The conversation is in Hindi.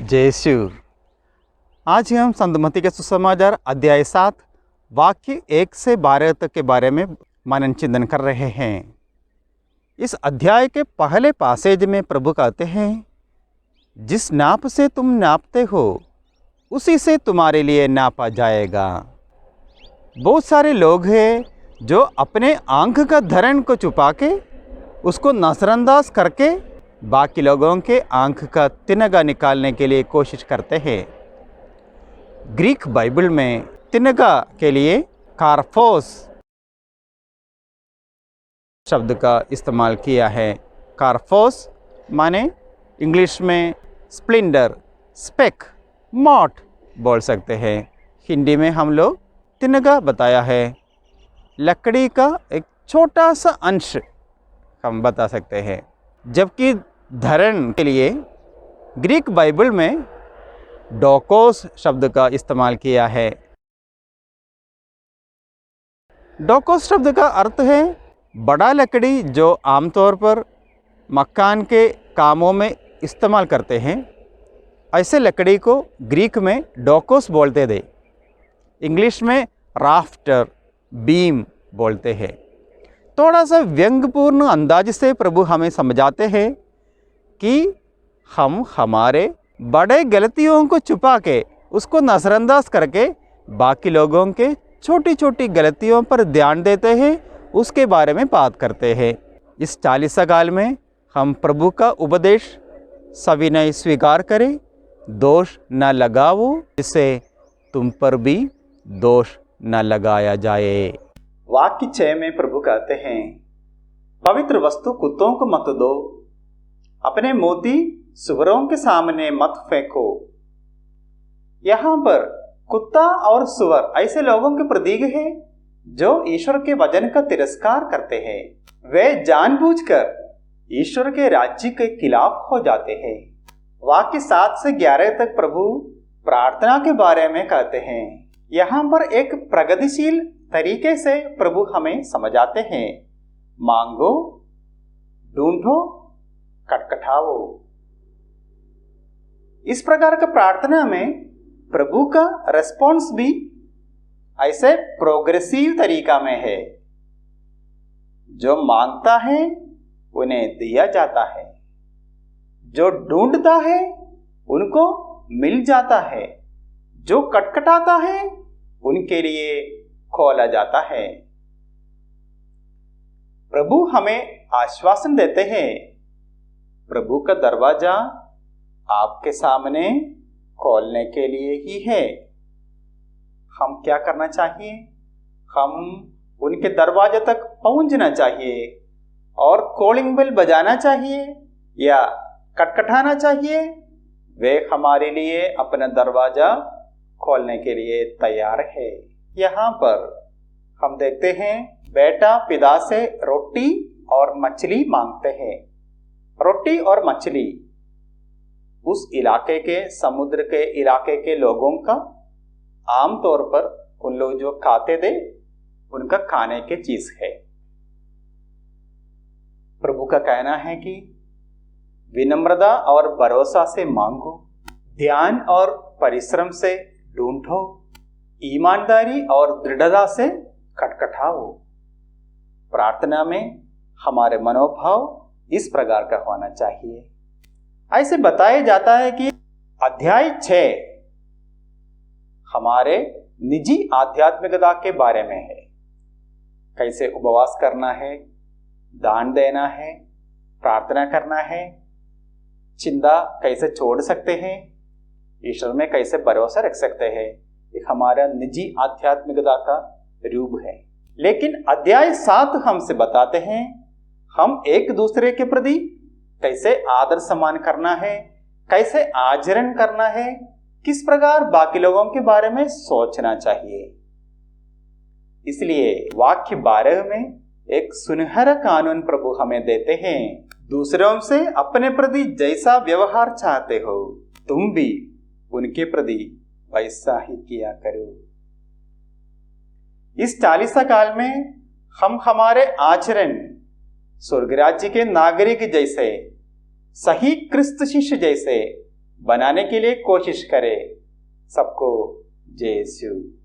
जय शिव। आज हम संतमती के सुसमाचार अध्याय 7 वाक्य 1 से 12 तक के बारे में मनन चिंतन कर रहे हैं। इस अध्याय के पहले पासेज में प्रभु कहते हैं, जिस नाप से तुम नापते हो उसी से तुम्हारे लिए नापा जाएगा। बहुत सारे लोग हैं जो अपने आंख का धरण को छुपा के उसको नजरअंदाज करके बाकी लोगों के आंख का तिनगा निकालने के लिए कोशिश करते हैं। ग्रीक बाइबल में तिनगा के लिए कार्फोस शब्द का इस्तेमाल किया है। कार्फोस माने इंग्लिश में स्प्लिंडर, स्पेक, मॉट बोल सकते हैं। हिंदी में हम लोग तिनगा बताया है। लकड़ी का एक छोटा सा अंश हम बता सकते हैं। जबकि धरण के लिए ग्रीक बाइबल में डोकोस शब्द का इस्तेमाल किया है। डोकोस शब्द का अर्थ है बड़ा लकड़ी जो आमतौर पर मकान के कामों में इस्तेमाल करते हैं। ऐसे लकड़ी को ग्रीक में डोकोस बोलते थे। इंग्लिश में राफ्टर, बीम बोलते हैं। थोड़ा सा व्यंग्यपूर्ण अंदाज से प्रभु हमें समझाते हैं कि हम हमारे बड़े गलतियों को छुपा के उसको नजरअंदाज करके बाकी लोगों के छोटी छोटी गलतियों पर ध्यान देते हैं, उसके बारे में बात करते हैं। इस 40 काल में हम प्रभु का उपदेश सविनय स्वीकार करें, दोष न लगाओ जिससे तुम पर भी दोष न लगाया जाए। वाक्य 6 में प्रभु कहते हैं, पवित्र वस्तु कुत्तों को मत दो, अपने मोती सुअरों के सामने मत फेंको। यहाँ पर कुत्ता और सुअर ऐसे लोगों के प्रतीक हैं जो ईश्वर के वचन का तिरस्कार करते हैं। वे जानबूझकर ईश्वर के राज्य के खिलाफ हो जाते हैं। वाक्य 7 से 11 तक प्रभु प्रार्थना के बारे में कहते हैं। यहाँ पर एक प्रगतिशील तरीके से प्रभु हमें समझाते हैं, मांगो, ढूंढो, खटखटाओ। इस प्रकार का प्रार्थना में प्रभु का रेस्पॉन्स भी ऐसे प्रोग्रेसिव तरीका में है। जो मांगता है उन्हें दिया जाता है, जो ढूंढता है उनको मिल जाता है, जो खटखटाता है उनके लिए खोला जाता है। प्रभु हमें आश्वासन देते हैं, प्रभु का दरवाजा आपके सामने खोलने के लिए ही है। हम क्या करना चाहिए? हम उनके दरवाजे तक पहुंचना चाहिए और कॉलिंग बेल बजाना चाहिए या खटखटाना चाहिए। वे हमारे लिए अपना दरवाजा खोलने के लिए तैयार है। यहाँ पर हम देखते हैं, बेटा पिता से रोटी और मछली मांगते हैं। रोटी और मछली उस इलाके के, समुद्र के इलाके के लोगों का आमतौर पर उन लोग जो खाते थे उनका खाने की चीज है। प्रभु का कहना है कि विनम्रता और भरोसा से मांगो, ध्यान और परिश्रम से ढूंढो, ईमानदारी और दृढ़ता से खटखटाओ। प्रार्थना में हमारे मनोभाव इस प्रकार का होना चाहिए। ऐसे बताया जाता है कि अध्याय 6 हमारे निजी आध्यात्मिकता के बारे में है। कैसे उपवास करना है, दान देना है, प्रार्थना करना है, चिंता कैसे छोड़ सकते हैं, ईश्वर में कैसे भरोसा रख सकते हैं। ये हमारा निजी आध्यात्मिकता का रूप है। लेकिन अध्याय 7 हमसे बताते हैं हम एक दूसरे के प्रति कैसे आदर सम्मान करना है, कैसे आचरण करना है, किस प्रकार बाकी लोगों के बारे में सोचना चाहिए। इसलिए वाक्य 12 में एक सुनहरा कानून प्रभु हमें देते हैं, दूसरों से अपने प्रति जैसा व्यवहार चाहते हो तुम भी उनके प्रति वैसा ही किया करो। इस 40 काल में हम हमारे आचरण स्वर्ग राज्य के नागरिक जैसे, सही क्रिस्त शिष्य जैसे बनाने के लिए कोशिश करें। सबको जय यीशु।